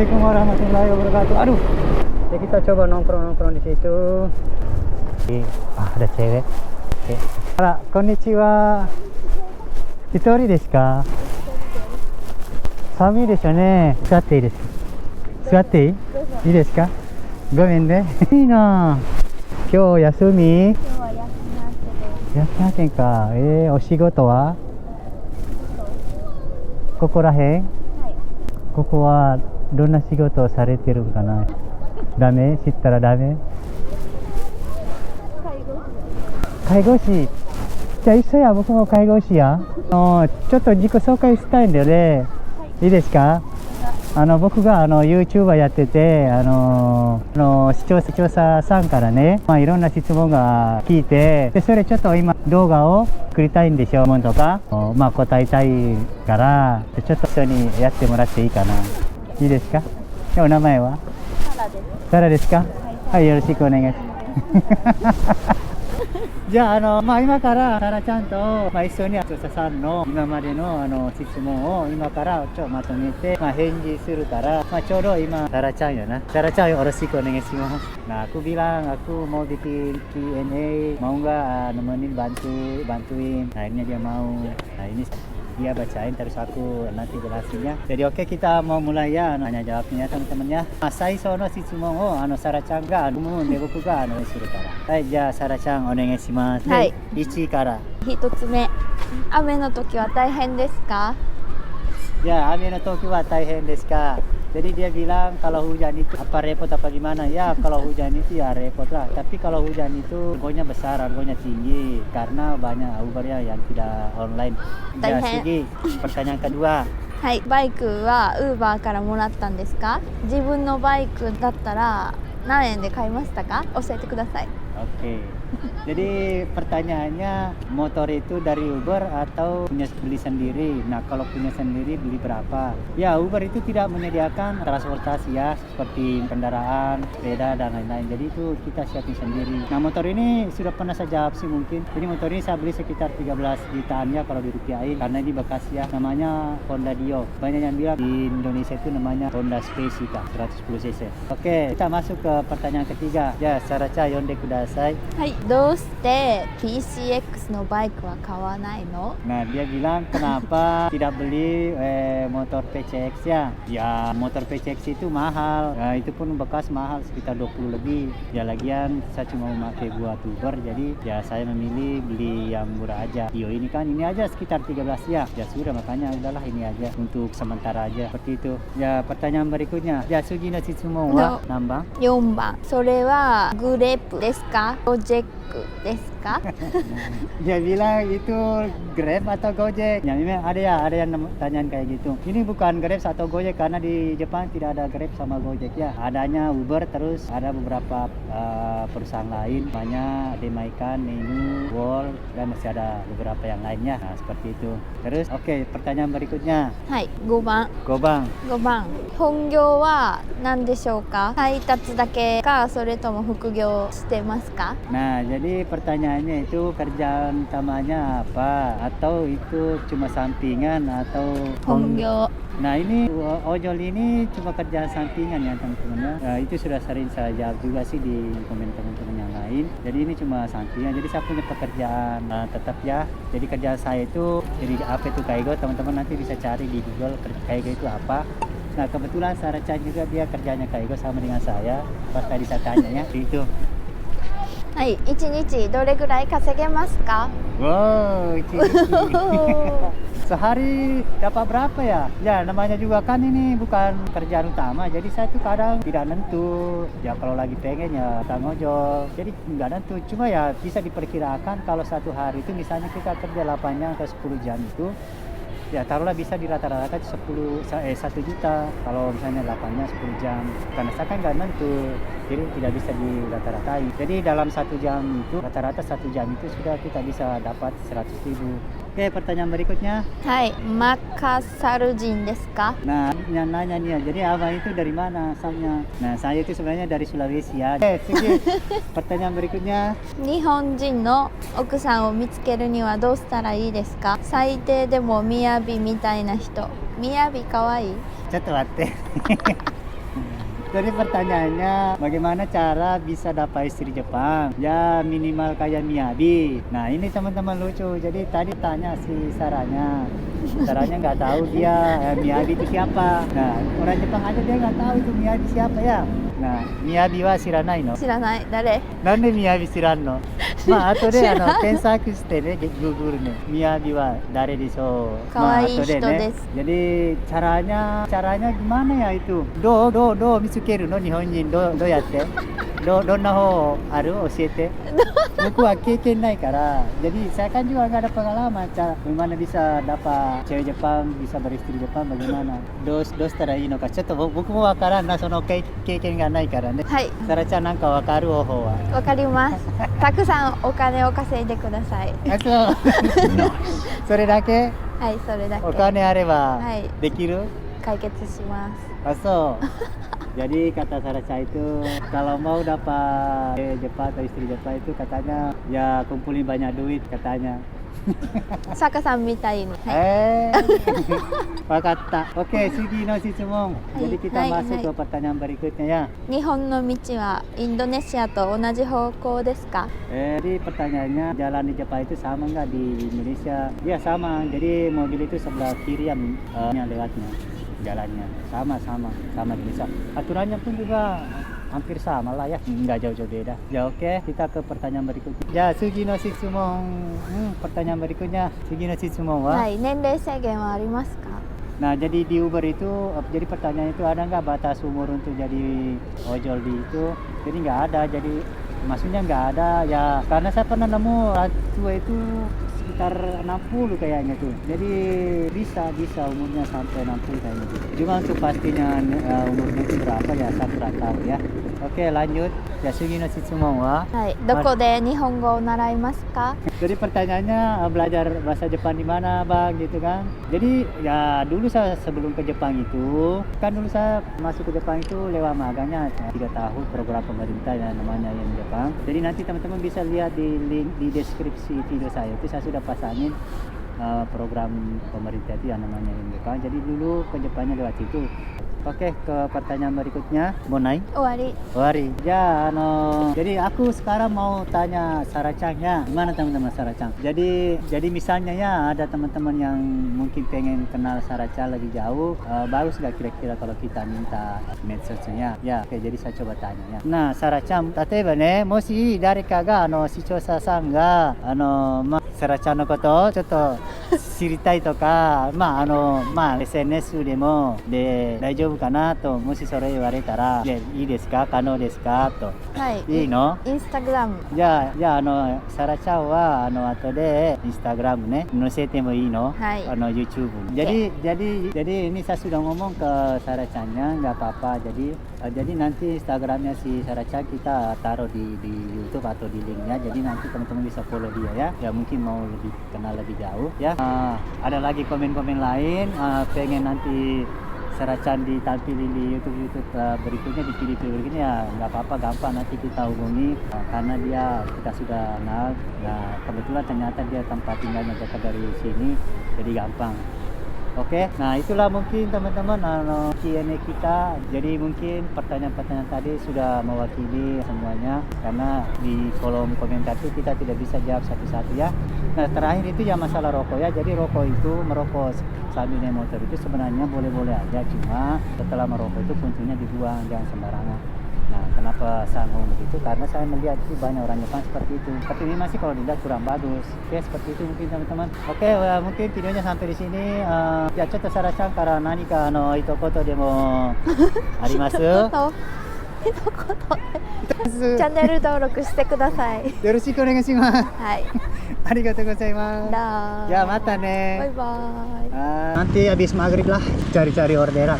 Assalamualaikum warahmatullahi wabarakatuh. Aduh. Ya kita coba nongkrong-nongkrong di situ. Ada cewek. Oke. Ara, konnichiwa. Hitori desu ka? Samui desho ne. Sukatte ii desu ka? Sukatte ii? Ii desu ka? Gomen ne. Ii na. Kyou yasumi? 今日は休み明けでやってませんか。お仕事はここらへん？はいここはどんな仕事をされてるかな。ダメ？知ったらダメ？介護士。じゃあ一緒や、僕も介護士や。ちょっと自己紹介したいんだよね。いいですか？僕がYouTuber やってて、視聴者さんからね、いろんな質問が聞いて、でそれちょっと今動画を作りたいんでしょうもんとか、答えたいから、ちょっと一緒にやってもらっていいかな。いいですか？お名前は？サラです。サラですか？はい、よろしくお願いします。じゃあ、今からサラちゃんと、一緒に視聴者さんの今までの質問を今からまとめて、返事するから、ちょうど今サラちゃんやな。サラちゃんよろしくお願いします。Nah, aku bilang aku mau bikin Q&A, mau nggak nemenin bantuin. Nah, akhirnya dia mau. Nah, ini dia bacain terus aku nanti jelasinnya. Jadi oke, kita mau mulai ya nanya jawabnya teman-teman ya. Saiso no shitsumon o Sara-chan ga umum de boku ga suru kara. Hai, じゃあ Sara-chan お願いします。はい。1から。一つ目、雨の時は大変ですか？ Ya,雨の時は大変ですか? Jadi dia bilang kalau hujan itu apa repot apa gimana? Ya, kalau hujan itu ya repot lah. Tapi kalau hujan itu harganya besar, harganya tinggi karena banyak Ubernya yang tidak online. Ya, Sugi, pertanyaan kedua. はい、バイクはウーバーからもらったんですか？自分のバイクだったら何円で買いましたか？教えてください。 Oke. Jadi pertanyaannya, motor itu dari Uber atau punya beli sendiri? Nah, kalau punya sendiri beli berapa? Ya, Uber itu tidak menyediakan transportasi ya, seperti kendaraan, sepeda dan lain-lain. Jadi itu kita siapin sendiri. Nah, motor ini sudah pernah saya jawab sih mungkin. Jadi motor ini saya beli sekitar 13 jutaan ya kalau dirupiahin, karena ini bekas ya. Namanya Honda Dio. Banyak yang bilang di Indonesia itu namanya Honda Specica 110 cc. Oke, kita masuk ke pertanyaan ketiga. Ya, Sara-chan yonde kudasai. はい、どうして PCX のバイクは買わないの？ Nah, dia bilang kenapa tidak beli motor PCX ya? Ya, motor PCX itu mahal. Nah, itu pun bekas mahal sekitar 20 lebih. Ya, lagian saya cuma memakai buat Uber, jadi ya saya memilih beli yang murah aja. Dio ini kan ini aja sekitar 13 ya. Ya sudah, makanya udahlah ini aja untuk sementara aja. Seperti itu. Ya, pertanyaan berikutnya. Ya, Sugi no shitsumon wa nanban? 4番、それはグレープですか？プロジェックですか？ Dia bilang itu Grab atau Gojek. Ya memang ada yang tanyain kayak gitu. Ini bukan Grab atau Gojek karena di Jepang tidak ada Grab sama Gojek ya. Adanya Uber, terus ada beberapa perusahaan lain, banyak Demaikan, Nenu, Wall, dan masih ada beberapa yang lainnya. Nah, seperti itu. Terus oke, pertanyaan berikutnya. はい、5番。 5番. 5番、本業は何でしょうか？配達だけか、それとも副業してますか？ Nah, jadi pertanyaannya itu kerjaan utamanya apa? Atau itu cuma sampingan atau 本業。 Nah, ini ojol ini cuma kerjaan sampingan ya teman-teman ya. Nah, itu sudah sering saya jawab juga sih di komen teman-teman yang lain. Jadi ini cuma sampingan. Jadi saya punya pekerjaan tetap ya. Jadi kerjaan saya itu jadi apa itu Kaigo, teman-teman nanti bisa cari di Google Kaigo itu apa. Nah, kebetulan Sara-chan juga dia kerjanya Kaigo sama dengan saya. Pas tadi saya tanya ya, itu. はい、1日どれぐらい稼げますか？ Wow, sehari dapat berapa ya? Ya namanya juga kan ini bukan kerjaan utama, jadi saya tuh kadang tidak nentu. Ya kalau lagi pengen ya kita ngojol, jadi nggak nentu. Cuma ya bisa diperkirakan kalau satu hari itu misalnya kita kerja 8 atau 10 jam itu, ya taruhlah bisa di rata-rata 1 juta kalau misalnya 10 jam. Karena saya kan nggak nentu, jadi tidak bisa dirata-ratai. Jadi dalam 1 jam itu rata-rata 1 jam itu sudah kita bisa dapat 100.000. Oke, pertanyaan berikutnya. はい、マカサル人ですか？ Nah, yang nanya nih, jadi abang itu dari mana asalnya? Nah, saya itu sebenarnya dari Sulawesi ya. Oke, Sugi. Pertanyaan berikutnya. 日本人の奥さんを見つけるにはどうしたらいいですか？最低でもみやびみたいな人。みやびかわいい？ ちょっと待って。Jadi pertanyaannya, bagaimana cara bisa dapat istri Jepang? Ya minimal kayak Miyabi. Nah ini teman-teman lucu. Jadi tadi tanya si Saranya nggak tahu dia Miyabi itu siapa. Nah orang Jepang aja dia nggak tahu itu Miyabi siapa ya. Nah Miyabi wa shiranai no? 知らない誰なんでMiyabi知らんの? まあ後で検索してね、Google ね、Miyabi wa誰でしょう。可愛い人まあ後ねです。 Jadi caranya gimana ya itu? Do mitsukeru no 日本人どうやって? どんな方ある教えて. Bukuは経験ないから. Jadi saya kan juga nggak ada pengalaman cara gimana bisa dapat cewek Jepang, bisa beristri Jepang bagaimana. どうしたらいいのかちょっと僕もわからんな、その経験がないからね。はい、さらちゃんなんかわかる方法は。わかります。たくさんお金を稼いでください。あ、そう。それだけ？はい、それだけ。お金あればはいできる？解決します。 Ah, so. Jadi kata Sarah itu kalau mau dapat Jepang atau istri Jepang itu katanya ya kumpulin banyak duit katanya. 坂さんみたいに。はい、Wakatta. Oke, Sugi no Shitsumon. Jadi kita masuk ke pertanyaan berikutnya ya. 日本の道はインドネシアと同じ方向ですか? Jadi pertanyaannya jalan di Jepang itu sama nggak di Indonesia? Ya sama. Jadi mobil itu sebelah kiri yang lewatnya. Jalannya sama Indonesia. Aturannya pun juga hampir sama lah ya, nggak jauh-jauh beda. Ya oke, kita ke pertanyaan berikutnya. Ya, Sugi no Shitsumon. Pertanyaan berikutnya, Sugi no Shitsumon wa? はい、年齢制限はありますか? Nah, jadi di Uber itu, jadi pertanyaan itu ada nggak batas umur untuk jadi ojol di itu? Jadi nggak ada, jadi maksudnya nggak ada ya, karena saya pernah nemu tua itu sekitar 60 kayaknya tuh. Jadi bisa umurnya sampai 60 kayaknya tuh. Cuma untuk pastinya umurnya itu berapa ya saya kurang tahu ya. Oke, lanjut. Ya, Sugi no Shitsumon wa? はい、どこで日本語を習いますか? Jadi pertanyaannya belajar bahasa Jepang di mana bang gitu kan? Jadi ya dulu saya sebelum ke Jepang itu kan dulu saya masuk ke Jepang itu lewat magangnya 3 tahun program pemerintah ya namanya yang Jepang. Jadi nanti teman-teman bisa lihat di link di deskripsi video saya itu saya sudah pasangin program pemerintah itu yang namanya yang Jepang. Jadi dulu ke Jepangnya lewat situ. Oke, ke pertanyaan berikutnya. Mau naik? 終わり。 Wari. Ya, jadi aku sekarang mau tanya Sarah-chan ya. Gimana teman-teman Sarah-chan? Jadi misalnya ya ada teman-teman yang mungkin pengen kenal Sarah-chan lebih jauh, bagus nggak kira-kira kalau kita minta medsosnya? Ya, oke, jadi saya coba tanya ya. Nah, Sarah-chan, 例えばね、もし誰かが視聴者さんがSarah-chan のことをちょっと知りたいとか、SNS でもで大丈夫かなと、もしそれ言われたら、いいですか、可能ですかと。はい。いいの？インスタグラム。じゃあサラちゃんは後でインスタグラムね載せてもいいの？はい。YouTube. Jadi ini saya sudah ngomong ke Sarah Chan-nya nggak apa-apa. Jadi nanti Instagramnya si Sarah Chan kita taruh di YouTube atau di linknya. Jadi nanti teman-teman bisa follow dia ya. Ya mungkin mau lebih kenal lebih jauh ya. Ada lagi komen-komen lain, pengen nanti Sarah Chan ditampilin di YouTube berikutnya, di video berikutnya ya nggak apa-apa, gampang nanti kita hubungi karena kita sudah kenal. Nah kebetulan ternyata dia tempat tinggalnya dekat dari sini, jadi gampang. Oke, nah itulah mungkin teman-teman Q&A kita. Jadi mungkin pertanyaan-pertanyaan tadi sudah mewakili semuanya karena di kolom komentar itu kita tidak bisa jawab satu-satu ya. Nah terakhir itu ya masalah rokok ya. Jadi merokok sambil naik motor itu sebenarnya boleh-boleh aja, cuma setelah merokok itu puncunya dibuang, jangan sembarangan. Nah kenapa saya ngomong begitu? Karena saya melihat itu banyak orang Jepang seperti itu. Tapi ini masih kalau dilihat kurang bagus. Oke, seperti itu mungkin teman-teman. Oke, mungkin videonya sampai di sini. Ya,ちょっとSarah Chanから何か一言でもあります？一言。チャンネル登録してください。よろしくお願いします。はい。ありがとうございます。dah. Ya, mata nih. Bye bye. Nanti habis maghrib lah cari-cari orderan.